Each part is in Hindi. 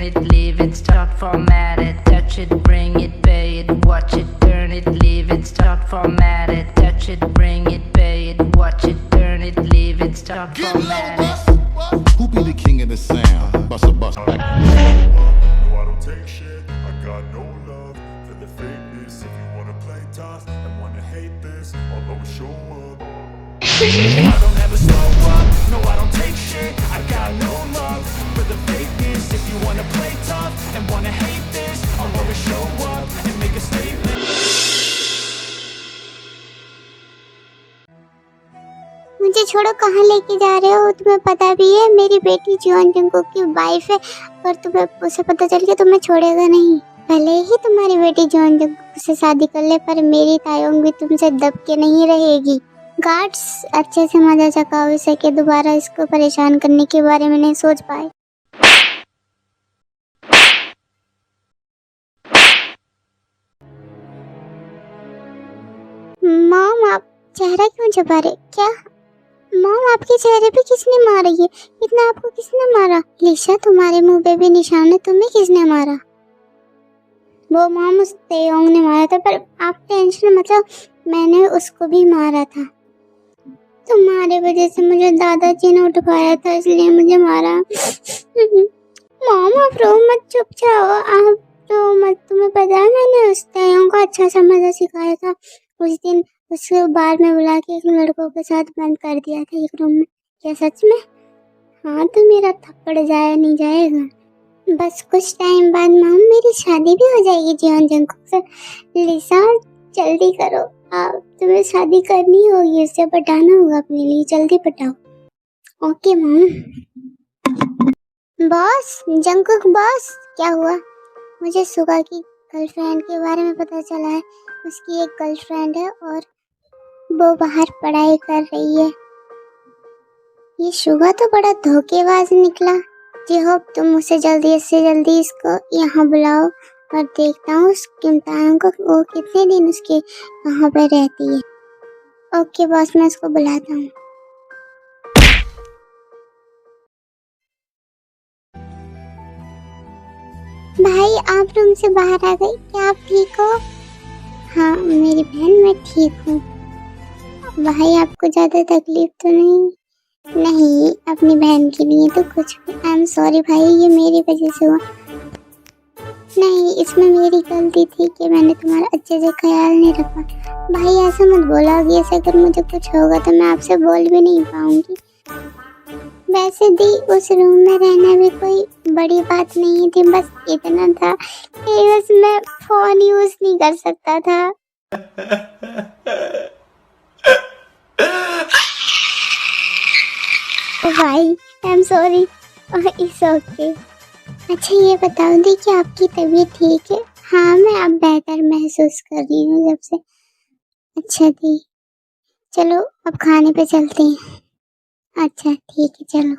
it, leave it, start, format it, touch it, bring it, pay it, watch it, turn it, leave it, start, format it, touch it, bring it, pay it, watch it, turn it, leave it, start, format it. Who be the king of the sound? Bust a bust. No, I don't take shit. I got no love for the fakeness. If you wanna play tough and wanna hate this, I'll always show up. I don't ever slow up. No, I don't take shit. I got no love for the fakeness. If you wanna play tough and wanna hate this, I'll always show up and make a statement. मुझे छोड़ो, कहाँ लेके जा रहे हो? तुम्हें पता भी है मेरी बेटी जियोन जंगकुक की वाइफ है, और तुम्हें उसे पता चल गया तो मैं छोड़ेगा नहीं। भले ही तुम्हारी बेटी जियोन जंगकुक से शादी कर ले, पर मेरी तायोंग भी तुमसे दब के नहीं रहेगी। गार्ड्स, अच्छे से मजा चकाओ इसे कि दोबारा इसको परेशान करने के बारे में नहीं सोच पाए। मॉम, आप चेहरा क्यों छुपा रहे? क्या मॉम, आपके चेहरे पे किसने मारा? ये इतना आपको किसने मारा? लिशा, तुम्हारे मुंह पे भी निशान है, तुम्हें किसने मारा? वो मॉम, उस तेयोंग ने मारा था, पर आप टेंशन मतलब मैंने उसको भी मारा था। तुम्हारे वजह से मुझे दादाजी ने उठवाया था, इसलिए मुझे मारा। मॉम, आप रो मत, चुप जाओ, आप रो मत। तुम्हें पता है मैंने उस तेयोंग को अच्छा सा मजा सिखाया था। उस दिन उसके बार में बुला के एक लड़कों के साथ बंद कर दिया था एक रूम में। क्या सच में? हाँ, तो मेरा थप्पड़ जाया नहीं जाएगा। बस कुछ टाइम बाद मॉम मेरी शादी भी हो जाएगी जियोन जंगकुक से। लिसा, जल्दी करो, आप तुम्हें शादी करनी होगी, उससे पटाना होगा अपने लिए, जल्दी पटाओ। Okay mom. Boss, Jungkook boss, क्या हुआ? मुझे सुगा की गर्लफ्रेंड के बारे में पता चला है। उसकी एक गर्लफ्रेंड है और वो बाहर पढ़ाई कर रही है। ये शुगा तो बड़ा धोखेबाज निकला। जी होप तुम उसे जल्दी से जल्दी इसको यहाँ बुलाओ, और देखता हूँ उस किमतान को वो कितने दिन उसके यहाँ पे रहती है। ओके बॉस, मैं उसको बुलाता हूँ। भाई, आप रूम से बाहर आ गई, क्या आप ठीक हो? हाँ मेरी बहन, मैं ठीक हूँ। भाई, आपको ज्यादा तकलीफ तो नहीं? नहीं, अपनी बहन के लिए तो कुछ भी। आई एम सॉरी भाई, ये मेरी वजह से हुआ। नहीं, इसमें मेरी गलती थी कि मैंने तुम्हारा अच्छे से ख्याल नहीं रखा। भाई ऐसा मत बोला, ऐसे अगर मुझे कुछ होगा तो मैं आपसे बोल भी नहीं पाऊंगी। वैसे दी, उस रूम में रहना भी कोई बड़ी बात नहीं थी, बस इतना था कि बस मैं फोन यूज नहीं कर सकता था। भाई I am sorry, it's okay. अच्छा ये बताओ दी कि आपकी तबीयत ठीक है? हाँ, मैं अब बेहतर महसूस कर रही हूँ जब से। अच्छा दी, चलो अब खाने पे चलते हैं। अच्छा ठीक है, चलो।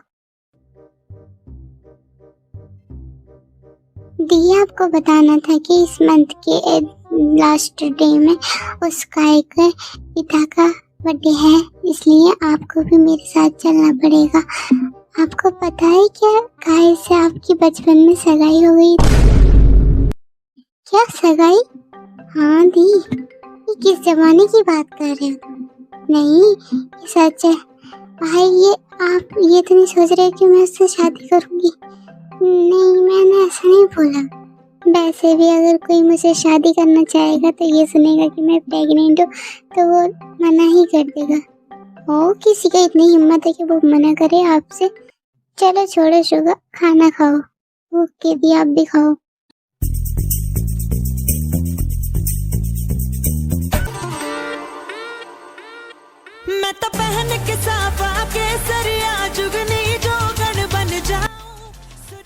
दी, आपको बताना था कि इस मंथ के लास्ट डे में उस गाय के पिता का बर्थडे है, इसलिए आपको भी मेरे साथ चलना पड़ेगा। आपको पता है क्या, गाय से आपकी बचपन में सगाई हो गई थी? क्या सगाई? हाँ दी, ये किस जमाने की बात कर रहे हो? नहीं, ये सच है। भाई, ये आप ये तो नहीं सोच रहे कि मैं उससे शादी करूंगी? नहीं, मैंने ऐसा नहीं बोला। वैसे भी अगर कोई मुझे शादी करना चाहेगा तो ये सुनेगा कि मैं प्रेग्नेंट हूँ तो वो मना ही कर देगा। ओ, किसी का इतनी हिम्मत है कि वो मना करे आपसे? चलो छोड़ो शुगा, खाना खाओ। ओके दी, आप भी खाओ। मैं तो पहन के साफा के सरिया जुगनी जोगन बन जाऊं।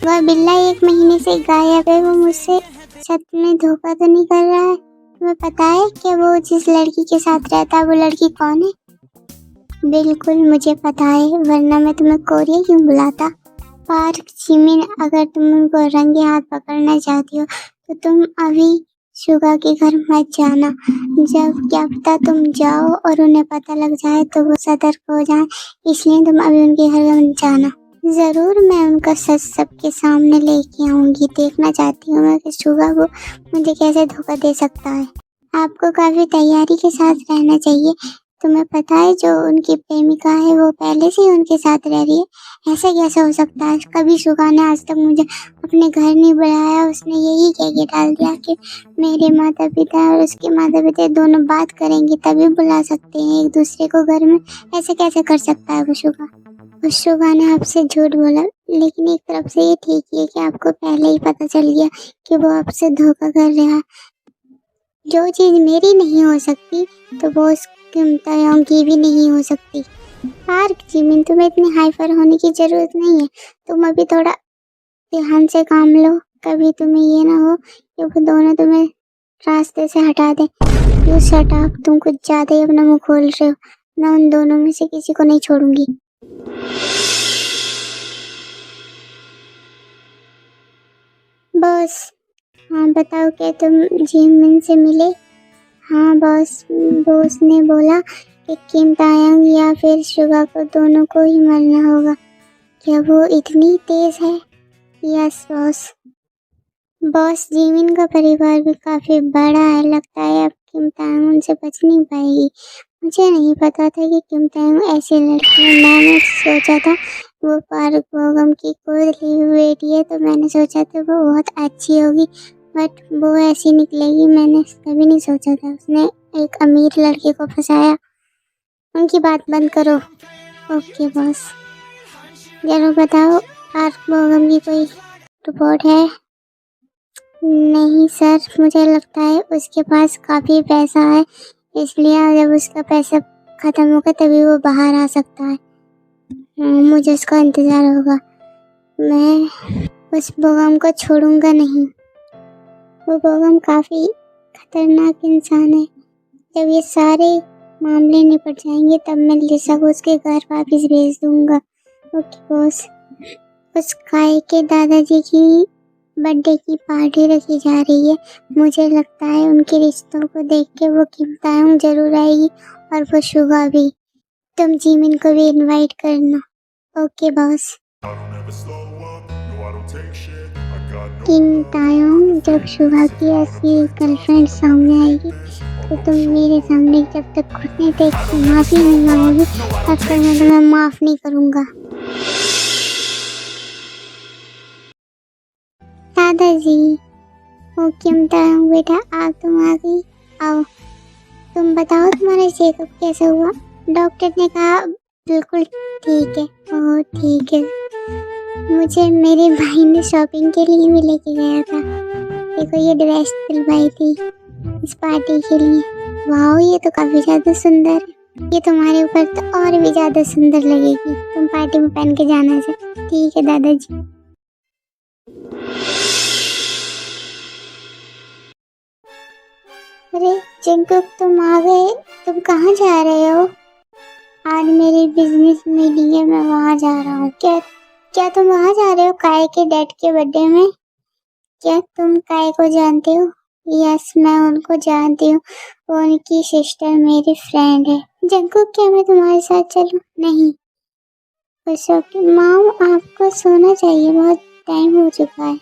वह बिल्ला 1 महीने से गायब है, वो मुझसे छत में धोखा तो नहीं कर रहा है? तुम्हें पता है कि वो जिस लड़की के साथ रहता है वो लड़की कौन है? बिल्कुल मुझे पता है, वरना मैं तुम्हें कोरिया क्यों बुलाता। पार्क जिमिन, अगर तुम उनको रंगे हाथ पकड़ना चाहती हो तो तुम अभी शुगा के घर मत जाना। जब क्या पता तुम जाओ और उन्हें पता लग जाए तो वो सतर्क हो जाए, इसलिए तुम अभी उनके घर मत जाना। जरूर मैं उनका सच सबके सामने लेके आऊंगी। देखना चाहती हूँ मैं कि शुगा वो मुझे कैसे धोखा दे सकता है। आपको काफी तैयारी के साथ रहना चाहिए। तुम्हें पता है जो उनकी प्रेमिका है वो पहले से ही उनके साथ रह रही है। ऐसा कैसे हो सकता है? कभी शुगा ने आज तक मुझे अपने घर नहीं बुलाया। उसने यही कह के डाल दिया कि मेरे माता पिता और उसके माता पिता दोनों बात करेंगे तभी बुला सकते हैं एक दूसरे को घर में। ऐसे कैसे कर सकता है वो शुगा? उस शुगा ने आपसे झूठ बोला, लेकिन एक तरफ से ये ठीक है कि आपको पहले ही पता चल गया कि वो आपसे धोखा कर रहा है। जो चीज मेरी नहीं हो सकती तो वो उस किम तायोंग की भी नहीं हो सकती। पार्क जिमिन, तुम्हें इतनी हाइपर होने की जरूरत नहीं है। तुम अभी थोड़ा ध्यान से काम लो। कभी तुम्हें ये ना हो कि वो दोनों तुम्हें रास्ते से हटा दे। यू शट अप, तुम कुछ ज्यादा ही अपना मुंह खोल रहे हो। मैं उन दोनों में से किसी को नहीं छोड़ूंगी। बॉस, हाँ बताओ, क्या तुम जिमिन से मिले? हाँ बॉस, बॉस ने बोला कि किम तायंग या फिर शुगा को दोनों को ही मरना होगा। क्या वो इतनी तेज है? Yes boss. बॉस, जिमिन का परिवार भी काफी बड़ा है। लगता है अब किम तायंग उनसे बच नहीं पाएगी। मुझे नहीं पता था कि किम तायंग ऐसी लड़की है। मैंने सोचा था वो पार्क बोगम की गोद ली हुई बेटी है, तो मैंने सोचा था वो बहुत अच्छी होगी, बट वो ऐसी निकलेगी मैंने कभी नहीं सोचा था। उसने एक अमीर लड़के को फंसाया। उनकी बात बंद करो। Okay boss. जरूर बताओ, पार्क बोगम की कोई रिपोर्ट है? नहीं सर, मुझे लगता है उसके पास काफ़ी पैसा है, इसलिए जब उसका पैसा ख़त्म होगा तभी वो बाहर आ सकता है। मुझे उसका इंतज़ार होगा। मैं उस बोगम को छोड़ूंगा नहीं। वो बोगम काफ़ी खतरनाक इंसान है। जब ये सारे मामले निपट जाएंगे तब मैं लिसा को उसके घर वापस भेज दूंगा। Okay boss. उस काय के दादाजी की बर्थडे की पार्टी रखी जा रही है। मुझे लगता है उनके रिश्तों को देख के वो किम तायंग जरूर आएगी और वो शुगा भी। तुम जिमिन को भी इनवाइट करना। Okay boss. I don't ever slow up, no I don't take shit, I got no किम तायंग, जब शुगा की असली गर्लफ्रेंड सामने आएगी तो तुम मेरे सामने जब तक घुटने टेक के माफ़ी नहीं मांगोगी तब तक मैं तुम्हें माफ़ नहीं करूँगा। दादाजी, ओ किम तायंग बेटा, आप तुम आ गई। आओ, तुम बताओ तुम्हारा चेकअप कैसे हुआ? डॉक्टर ने कहा बिल्कुल ठीक है। ओह ठीक है। मुझे मेरे भाई ने शॉपिंग के लिए भी लेके गया था। देखो ये ड्रेस दिलवाई थी इस पार्टी के लिए। वाह, ये तो काफ़ी ज़्यादा सुंदर है। ये तुम्हारे ऊपर तो और भी ज़्यादा सुंदर लगेगी। तुम पार्टी में पहन के जाना से। ठीक है दादाजी। अरे जंकुक, तुम आ गए। तुम कहाँ जा रहे हो? आज मेरी बिजनेस मीटिंग है, मैं वहाँ जा रहा हूँ। क्या तुम वहाँ जा रहे हो काय के डैड के बर्थडे में? क्या तुम काय को जानते हो? यस, मैं उनको जानती हूँ। वो उनकी सिस्टर मेरी फ्रेंड है। जंकुक, क्या मैं तुम्हारे साथ चलूँ? नहीं, ओके मॉम, आपको सोना चाहिए, बहुत टाइम हो चुका है।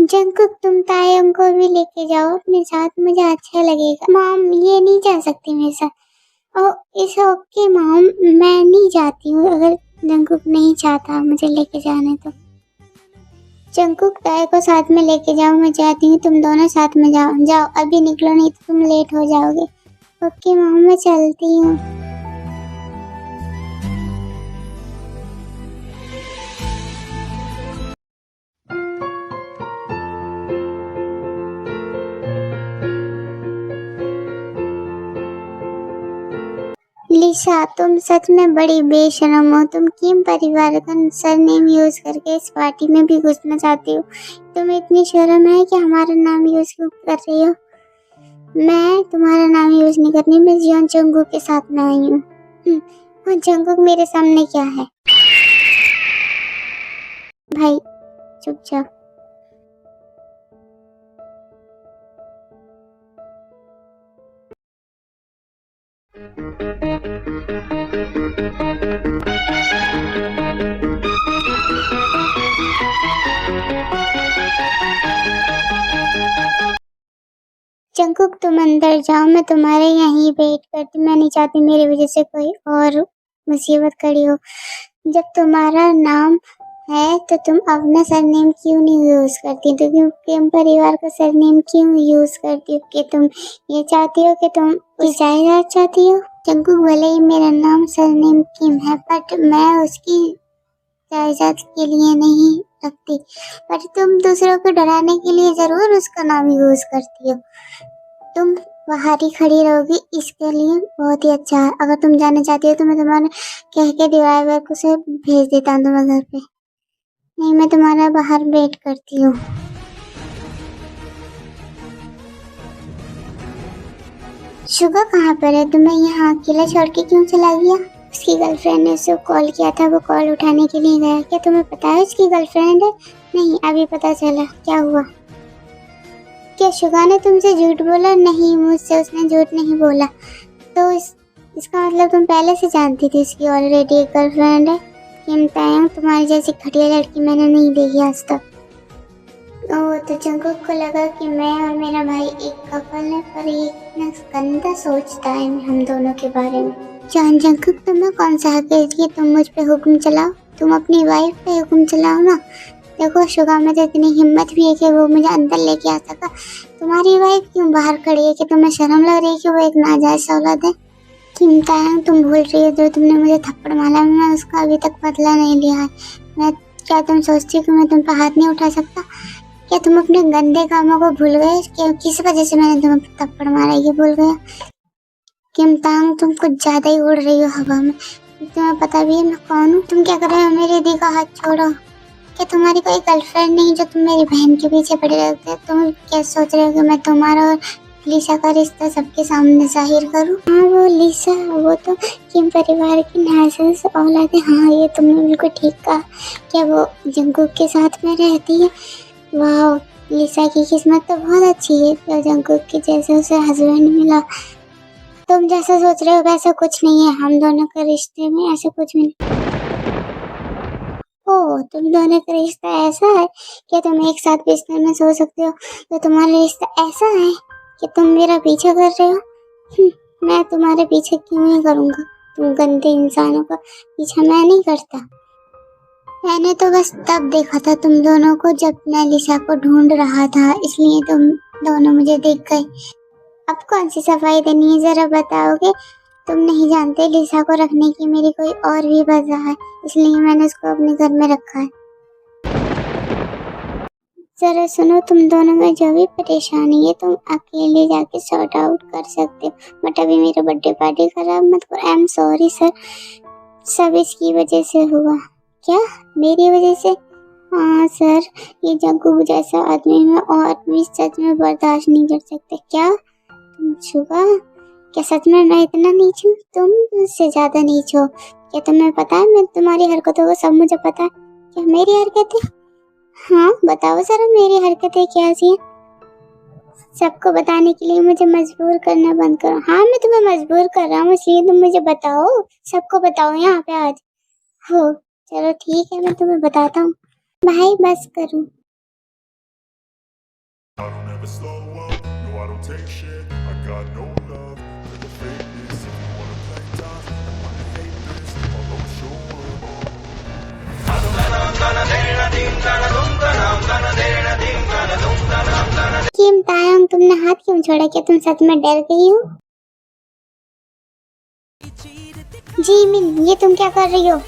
जंकुक, तुम तायंग को भी लेके जाओ अपने साथ, मुझे अच्छा लगेगा। मॉम, ये नहीं जा सकती मेरे साथ। ओह इस ओके मॉम, मैं नहीं जाती हूँ अगर जंकुक नहीं चाहता मुझे लेके जाने तो। जंकुक, ताय को साथ में लेके जाओ, मैं चाहती हूँ तुम दोनों साथ में जाओ। जाओ अभी निकलो, नहीं तो तुम लेट हो जाओगे। ओके मॉम, मैं चलती हूँ। लिसा, तुम सच में बड़ी बेशरम हो। तुम किम परिवार का सरनेम यूज करके इस पार्टी में भी घुसना चाहती हो। तुम्हें इतनी शर्म है कि हमारा नाम यूज क्यों कर रही हो? मैं तुम्हारा नाम यूज नहीं करनी, मैं जियोन जंगकुक के साथ में आई हूँ। और जंगकुक मेरे सामने क्या है? भाई चुप जाओ। जंकुक तुम अंदर जाओ, मैं तुम्हारे यहीं वेट करती, मैं नहीं चाहती मेरी वजह से कोई और मुसीबत खड़ी हो। जब तुम्हारा नाम है तो तुम अपना सरनेम क्यों नहीं यूज करती, तो क्यों किम परिवार का सरनेम क्यों यूज करती हो? कि तुम ये चाहती हो कि तुम उस जायदाद चाहती हो? जंकुक भले ही मेरा नाम सरनेम किम है, बट मैं उसकी जायदाद के लिए नहीं रखती, पर तुम दूसरों को डराने के लिए जरूर उसका नाम यूज करती हो। तुम बाहर ही खड़ी रहोगी, इसके लिए बहुत ही अच्छा है। अगर तुम जाना चाहती हो तो मैं तुम्हारे कह के ड्राइवर को से भेज देता हूँ तुम्हारे घर पे। नहीं, मैं तुम्हारा बाहर वेट करती हूँ। शुगा कहाँ पर है? तुम्हें यहाँ अकेला छोड़ के क्यों चला गया? उसकी गर्लफ्रेंड ने उसे कॉल किया था, वो कॉल उठाने के लिए गया। क्या तुम्हें पता है उसकी गर्लफ्रेंड है? नहीं, अभी पता चला। क्या हुआ? क्या शुगा ने तुमसे झूठ बोला? नहीं, मुझसे उसने झूठ नहीं बोला। तो इसका मतलब तुम पहले से जानती थी उसकी ऑलरेडी एक गर्लफ्रेंड है। किम तायंग, तुम्हारी जैसी घटिया लड़की मैंने नहीं देखी आज तक। ओह, तो जंकुक को लगा कि मैं और मेरा भाई एक कपल है, पर ये इतना गंदा सोचता है हम दोनों के बारे में। जान जंकुक, तुम्हें कौन सा हक है कि तुम मुझ पे हुक्म चलाओ? तुम अपनी वाइफ पे हुक्म चलाओ ना। देखो शुगा में तो इतनी हिम्मत भी है कि वो मुझे अंदर लेके आ सका। तुम्हारी वाइफ क्यों बाहर खड़ी है? कि तुम्हें शर्म लग रही है कि वो एक नाजायज औलाद है? किम तायंग, तुम भूल रही हो जो तुमने मुझे थप्पड़ मारा, मैं उसका अभी तक बदला नहीं लिया है। क्या तुम सोचती हो कि मैं तुम पर हाथ नहीं उठा सकता? क्या तुम अपने गंदे कामों को भूल गए? कि किस वजह से मैंने तुम्हें थप्पड़ मारा ये भूल गया? किम तायंग, तुम कुछ ज्यादा ही उड़ रही हो हवा में। तुम्हें पता भी है मैं कौन हूँ? तुम क्या कर रहे हो? मेरी दी का हाथ छोड़ो। क्या तुम्हारी कोई गर्लफ्रेंड नहीं जो तुम मेरी बहन के पीछे पड़े रहते हो? तुम क्या सोच रहे हो कि मैं तुम्हारा और लिसा का रिश्ता सबके सामने जाहिर करूं? हाँ, वो लिसा, वो तो किम परिवार की नाजायज औलाद है। हाँ, ये तुमने बिल्कुल ठीक कहा। क्या वो जंकुक के साथ में रहती है? वाह, लिसा की किस्मत तो बहुत अच्छी है जो जंकुक के जैसे उसे हस्बैंड मिला। तुम जैसा सोच रहे हो वैसा कुछ नहीं है, हम दोनों के रिश्ते में ऐसा कुछ नहीं। ओह, तुम दोनों का रिश्ता ऐसा है कि तुम एक साथ बिस्तर में सो सकते हो? तो तुम्हारा रिश्ता ऐसा है कि तुम मेरा पीछा कर रहे हो? मैं तुम्हारे पीछे क्यों नहीं करूँगा? तुम गंदे इंसानों का पीछा मैं नहीं करता। मैंने तो बस तब देखा था तुम दोनों को जब मैं लिसा को ढूंढ रहा था, इसलिए तुम दोनों मुझे देख गए। अब कौन सी सफाई देनी है जरा बताओगे? तुम नहीं जानते लिसा को रखने की मेरी कोई और भी वजह है, इसलिए मैंने उसको अपने घर में रखा है। जरा सुनो, तुम दोनों में जो भी परेशानी है तुम अकेले जाके सॉर्ट आउट कर सकते हो, बट अभी मेरा बर्थडे पार्टी खराब मत करो। आई एम सॉरी सर, सब इसकी वजह से हुआ। क्या मेरी वजह से? हाँ सर, ये जंकुक जैसा आदमी मैं और भी सच में बर्दाश्त नहीं कर सकते। क्या तुम छुपा? क्या सच में मैं इतना नीच हूँ? तुम मुझसे ज्यादा नीच हो। क्या तुम्हें पता है मैं तुम्हारी हरकतों को सब मुझे पता है। क्या मेरी हरकतें? हाँ बताओ जरा, मेरी हरकतें क्या सी हैं? सबको बताने के लिए मुझे मजबूर करना बंद करो। हाँ, मैं तुम्हें मजबूर कर रहा हूँ, इसलिए तुम मुझे बताओ, सबको बताओ यहाँ पे आज। हो चलो ठीक है, मैं तुम्हें बताता हूँ। भाई बस करूँ। I don't ever slow up, no I don't take shit. I got no love for the fakeness. If you wanna play tough and wanna hate this, I'll always show up. किम तायंग, तुमने हाथ क्यों छोड़ा? क्या तुम सच में डर गई हो? जी मिन, ये तुम क्या कर रही हो?